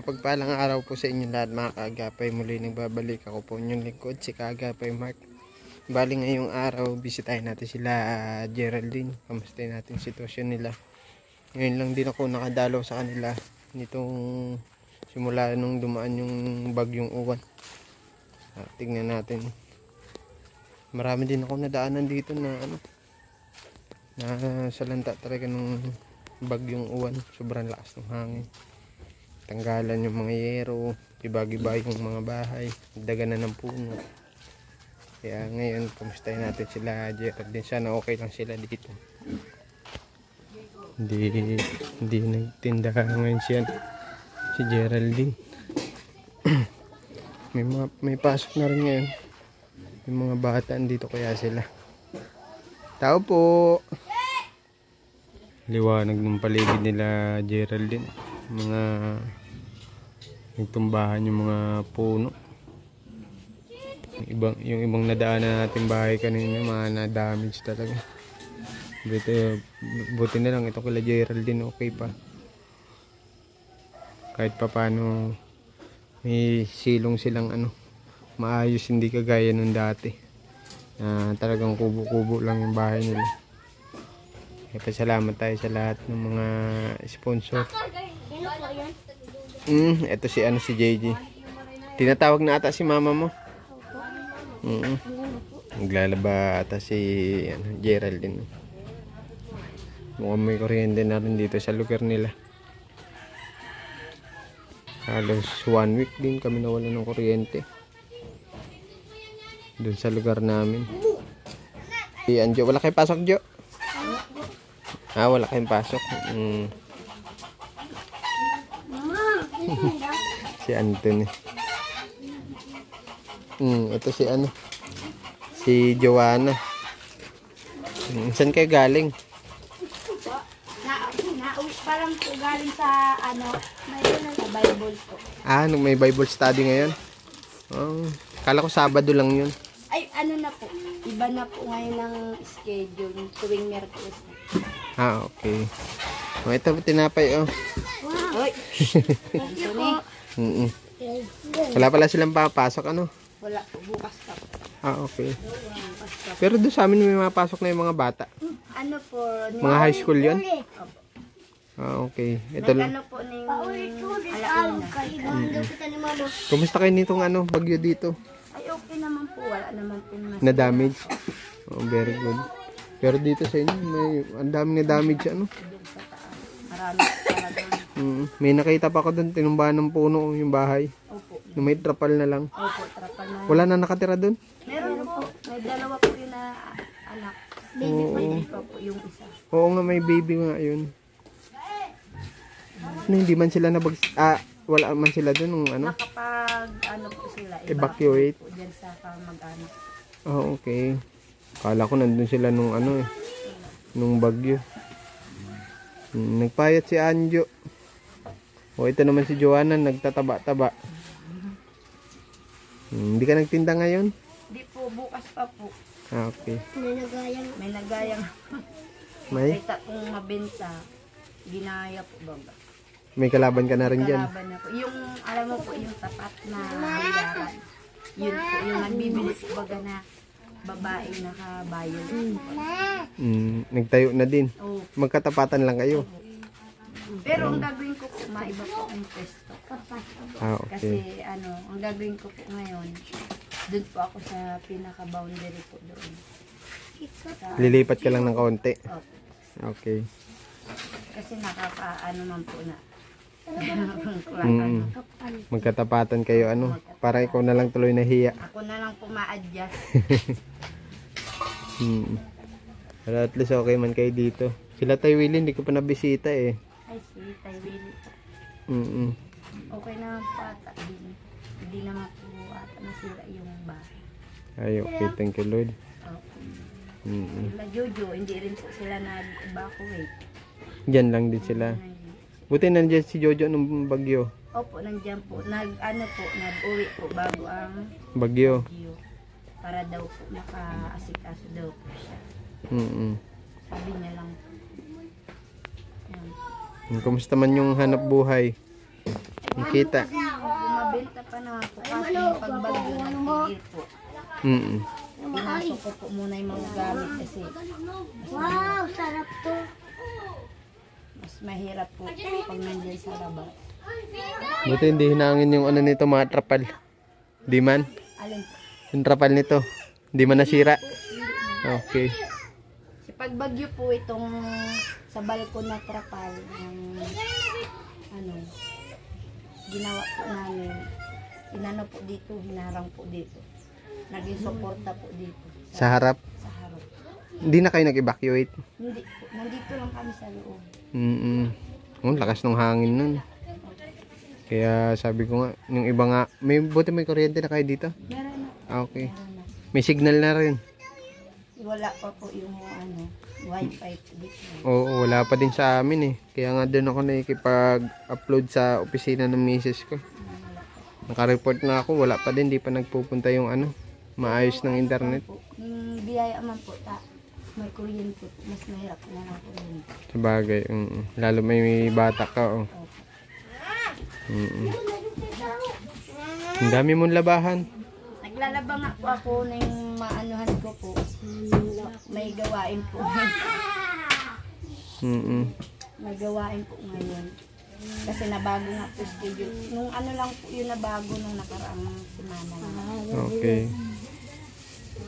Mapagpalang araw po sa inyo lahat mga kaagapay. Muli nagbabalik ako po inyong lingkod, si Kaagapay Mark. Bali ngayong araw, bisitahin natin sila Geraldine. Kamustahin natin sitwasyon nila. Ngayon lang din ako nakadalaw sa kanila nitong simula nung dumaan yung bagyong uwan. Tingnan natin. Marami din ako nadaanan dito na na salanta talaga nung bagyong uwan. Sobrang lakas ng hangin. Tanggalan yung mga yero, iba-iba yung mga bahay, daganan ng puno. Kaya ngayon, kumustahin natin sila Geraldine. Sana okay lang sila dito. Hindi nagtinda ngayon si Geraldine. may pasok na rin ngayon. Yung mga bata dito kaya sila. Tao po! Liwanag ng paligid nila Geraldine. Mga nagtumbahan yung mga puno. Yung ibang nadaanan natin bahay kanina, mga na-damage talaga. Buti na lang ito kila Geraldine, okay pa. Kahit pa paano may silong silang maayos, hindi kagaya nung dati. Talagang kubo-kubo lang yung bahay nila. Kaya pasalamat tayo sa lahat ng mga sponsor. Ito si JJ. Tinatawag na ata si mama mo. Naglalaba ata si Geraldine. Mukhang may kuryente na rin dito sa lugar nila. Halos 1 week din kami nawala ng kuryente doon sa lugar namin. Si Anjo, wala kayong pasok, Jo? Wala kayong pasok. Si Anthony. Ito si Joanna. Saan kayo galing? Nauwi pa lang po galing sa Bible po. May Bible study ngayon? Kala ko Sabado lang yun. Ay, na po. Iba na po ngayon ang schedule tuwing Miyerkules. Okay. Ito tinapay, Wow. Hoy. Wala pala silang papasok, Wala po, bukas pa. Okay. Pero doon sa amin may mapasok na yung mga bata. Po? Mga high school yun? Okay. Ito lang. Po ng alauna. Kumusta kayo nitong bagyo dito? Ay, okay naman po. Wala naman po na damage. Very good. Pero dito sa inyo, ang daming na damage, Marami talaga. May nakita pa ako doon, tinumbahan ng puno yung bahay. Opo. May trapal na lang. Opo, trapal na. Wala na nakatira doon? Meron po. May dalawa po yun na anak. Baby pa po yung isa. Oo nga, may baby nga yun. Hindi man sila wala man sila doon nung Nakapag po sila. Evacuate. Po dyan sa kamag-anak. Okay. Kala ko nandun sila nung nung bagyo. Nagpayat si Anjo. Ito naman si Joanna, nagtataba-taba. Hindi ka nagtinda ngayon? Hindi po, bukas pa po. Okay. May nagayang. May? Kita kong mabenta. Ginaya po baga. May kalaban ka na rin dyan? Kalaban na po. Yung, alam mo po, yung tapat na bayaran. Yun po, yung nagbibili po baga na babae nakabayo. Nagtayo na din? Oh. Magkatapatan lang kayo? Pero ang gagawin ko po, maiba po ang pwesto. Okay. Kasi ang gagawin ko po ngayon, doon po ako sa pinaka-boundary po doon. Lilipat ka lang ng kaunti? Okay. Kasi man po na. Magkatapatan kayo para ikaw na lang tuloy nahiya. Ako na lang po ma-adjust. Pero at least okay man kayo dito. Sila Tay Willie, hindi ko pa nabisita Ay, si Tay Willie. Okay naman po ata. Hindi naman po ata nasira yung bahay. Ay, okay. Thank you, Lord. Sila Jojo, hindi rin po sila nag-evacuate. Diyan lang din sila. Buti nandiyan si Jojo nung bagyo. Opo, nandiyan po. Nag-uwi po bago ang bagyo. Para daw po maka-asikaso daw po siya. Sabi niya lang po. Kumusta man yung hanap buhay? Kita. Bumabenta pa na po kasi yung pagbagyo nagtigil po. Pinasok ko po muna yung mga gamit kasi mas mahirap po pag nandiyan sa labas. Buti hindi hinangin yung ano nito, mga trapal. Di man? Alin po? Yung trapal nito. Hindi man nasira. Okay. Sa pagbagyo po itong sa balkon na trapal ng ano ginawa po namin. Inano po dito, hinarang po dito. Naging suporta po dito. Sa harap? Sa harap. Hindi na kayo nag-evacuate? Hindi po. Nandito lang kami sa loob. Oh, lakas ng hangin nun. Kaya sabi ko nga, yung iba nga, buti may kuryente na kayo dito? Meron na. Okay. Meron na. May signal na rin. Wala pa po yung ano, wifi dito. Oo, wala pa din sa amin eh. Kaya nga doon ako nakikipag-upload sa opisina ng misis ko. Naka-report na ako, wala pa din, di pa nagpupunta yung ano, maayos ng internet. Yung biyaya man po, may kuryente po, mas mahirap na ng kuryente. Sabagay, lalo may bata ka. Oh. Ang dami mong labahan. Naglalaba nga po ako ng maanuhan ko po. May gawain po. May gawain po ngayon. Kasi nabago nga po schedule. Nung ano lang po yung nabago nung nakaraang semana. Okay.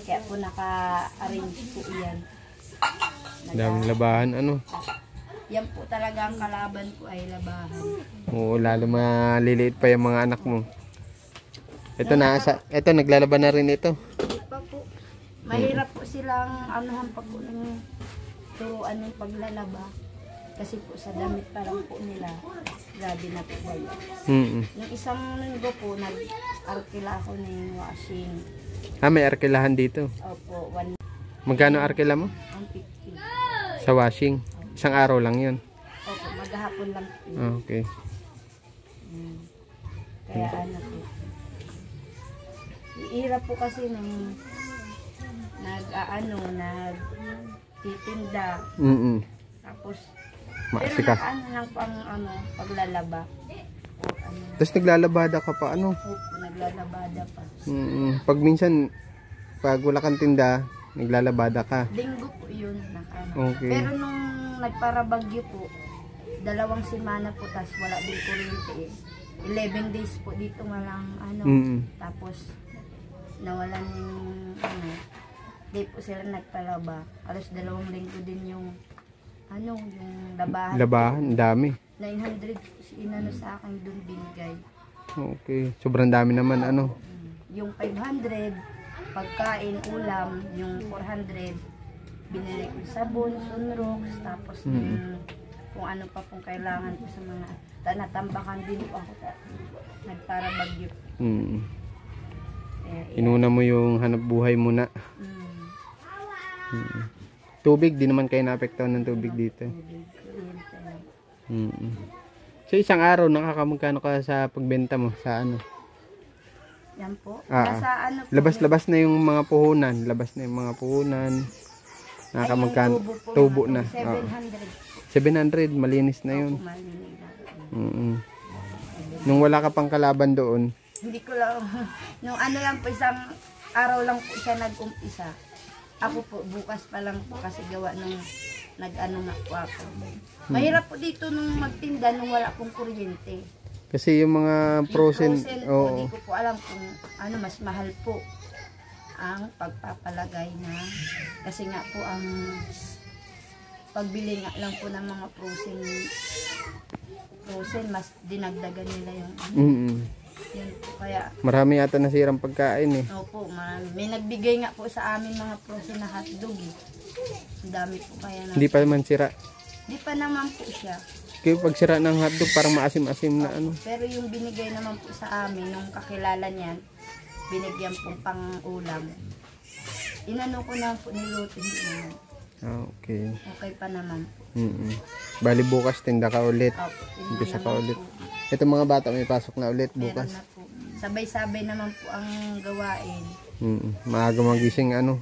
Kaya po naka-arrange po yan. Daming labahan, ano? Yan po talaga ang kalaban ko ay labahan. Oo, lalo maliliit pa yung mga anak mo. Ito naglalaban na rin ito. Hindi pa po. Mahirap po silang anuhan pa po ng turuan ng paglalaba. Kasi po sa damit pa lang po nila, grabe na po ba yun. Yung isang linggo po, nag-arkila ako ng washing. May arkilahan dito. Opo, Magkano arkila mo? 150. Sa washing. Isang araw lang yun. Opo, maghapon lang po. Okay. Kaya ano po. Ihirap po kasi nung nagtitinda. Tapos, pero ano lang pang paglalaba. Tapos naglalabada ka pa, ano? Opo, naglalabada pa. Pag minsan, pag wala kang tinda, naglalabada ka. Linggo po yun. Okay. Pero nung nagparabagyo po, 2 semana po, tas wala din kuryente. 11 days po dito walang tapos nawalan yung di po sila nagpalaba. Alas 2 linggo din yung yung labahan. Labahan, dami. 900 inano sa akin doon binigay. Okay, sobrang dami naman, ano? Yung 500 pagkain, ulam, yung 400 binili ko sabon, sunrox, tapos kung ano pa pong kailangan ko sa mga natambakan din po ako nagparabagyo. Inuna mo yung hanap buhay muna. Tubig, di naman kayo naapektuhan ng tubig dito. So isang araw, nakakamagkano ka sa pagbenta mo? Sa ano? Yan po. Nasa ano po. Labas-labas na yung mga puhunan. Labas na yung mga puhunan. Nakakamagkano? Tubo na. 700. Malinis na yun. Nung wala ka pang kalaban doon. Hindi ko lang. Nung ano lang po, isang araw lang po siya nag-umpisa. Ako po, bukas pa lang po kasi gawa nung nag-ano nga po ako. Mahirap po dito nung magtinda nung wala pong kuryente. Kasi yung mga frozen, hindi ko po alam kung ano mas mahal po ang pagpapalagay na kasi nga po ang pagbili nga lang po ng mga frozen mas dinagdagan nila yung yan po, kaya marami yata nasirang pagkain eh. Opo, may nagbigay nga po sa amin mga frozen na hotdog eh. Ang dami po kaya na. Hindi pa naman sira. Hindi pa naman po siya. Kaya pag sira ng hotdog parang maasim-asim na ano. Pero yung binigay naman po sa amin nung kakilala niyan, binigyan pong pang-ulam. Inano ko na po niluto niya. Okay. Okay pa naman po. Bali bukas tinda ka ulit. Opo, Umpisa ka ulit. Itong mga bata may pasok na ulit bukas. Meron na po. Sabay-sabay naman po ang gawain. Maaga magising ano.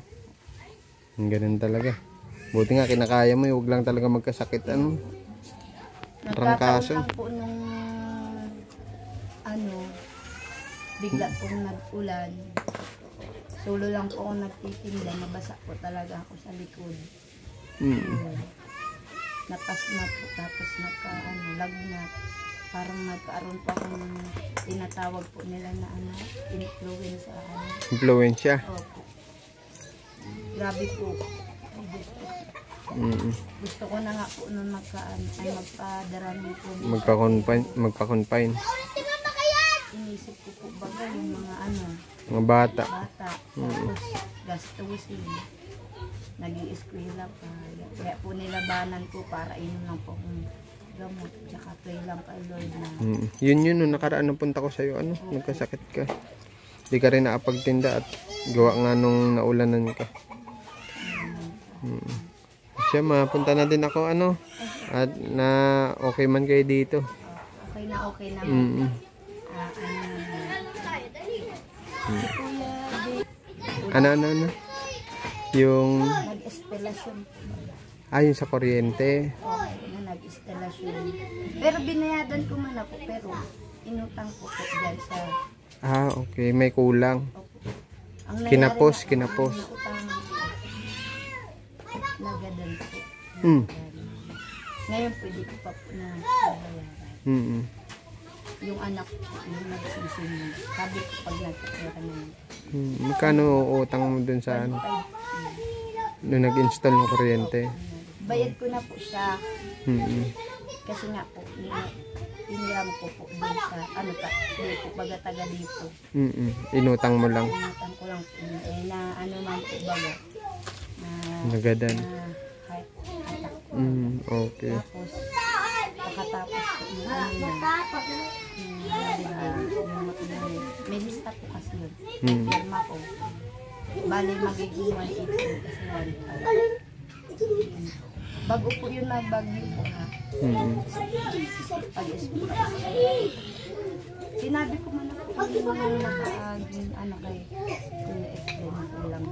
Ganun talaga. Buti nga kinakaya mo, huwag lang talaga magkasakit ano. Nagkataon lang po nung bigla pong nag-ulan. Solo lang po ako nagtitinda, nabasa po talaga ako sa likod. Ayun. Napasma po, tapos lagnat. Parang nagkaaroon pa akong tinatawag po nila na influenza. Influensya. Opo. Grabe po. Gusto ko na nga po nung magpadarami po. Magpa-confine. Inisip ko po baga yung Mga bata. Tapos gastusin. Nag-i-eskwela pa. Kaya po nilabanan ko para inom lang po kung gamot. Tsaka pray lang kay Lord na. Yun, nung nakaraan ng punta ko sa'yo, nagkasakit ka. Di ka rin nakapagtinda at gawa nga nung naulanan ka. Siya, mapunta na din ako, at na okay man kayo dito. Okay na. Si Kuya Ano? Yung... nag-estelasyon po. Yung sa kuryente. Okay na, nag-estelasyon. Pero binayadan ko man ako, pero inutang ko po dyan sa... Okay. May kulang. Ang nangyari Kinapos. Inutang nagadan po. Ngayon pwede ko pa po na bayaran. Yung anak ko, yung nagsisimula. Sabi ko pag nagkakira na yun. Magkano utang mo dun sa nung nag-install ng kuryente? Bayad ko na po siya. Kasi nga po, hiniram ko po dun sa, dito, baga taga dito. Inutang mo lang. Inutang ko lang po. Man po baga. Nagadan. Atak po. Okay. Tapos, pagkatapos po may lista po kasi yun. Firma ko. Bali magiging 180 kasi 1.5. Bago po yun magbagyo po ha. Sinabi ko man ako yung nakaaging kay Kuya Efren kulang.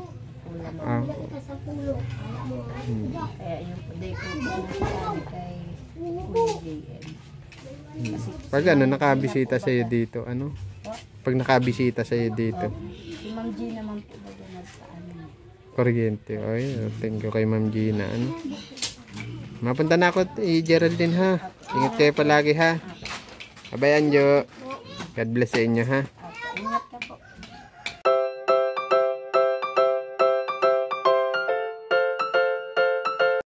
Kaya yung day ko po nasasabi kay Kuya JM. Pag nakabisita sa'yo dito, Pag nakabisita sa'yo dito. Si Ma'am G naman po baga nagpaano. Kuryente. Thank you kay Ma'am Gina. Mapunta na ako, Geraldine ha. Ingat kayo palagi ha. Bye Anjo. God bless sa inyo ha.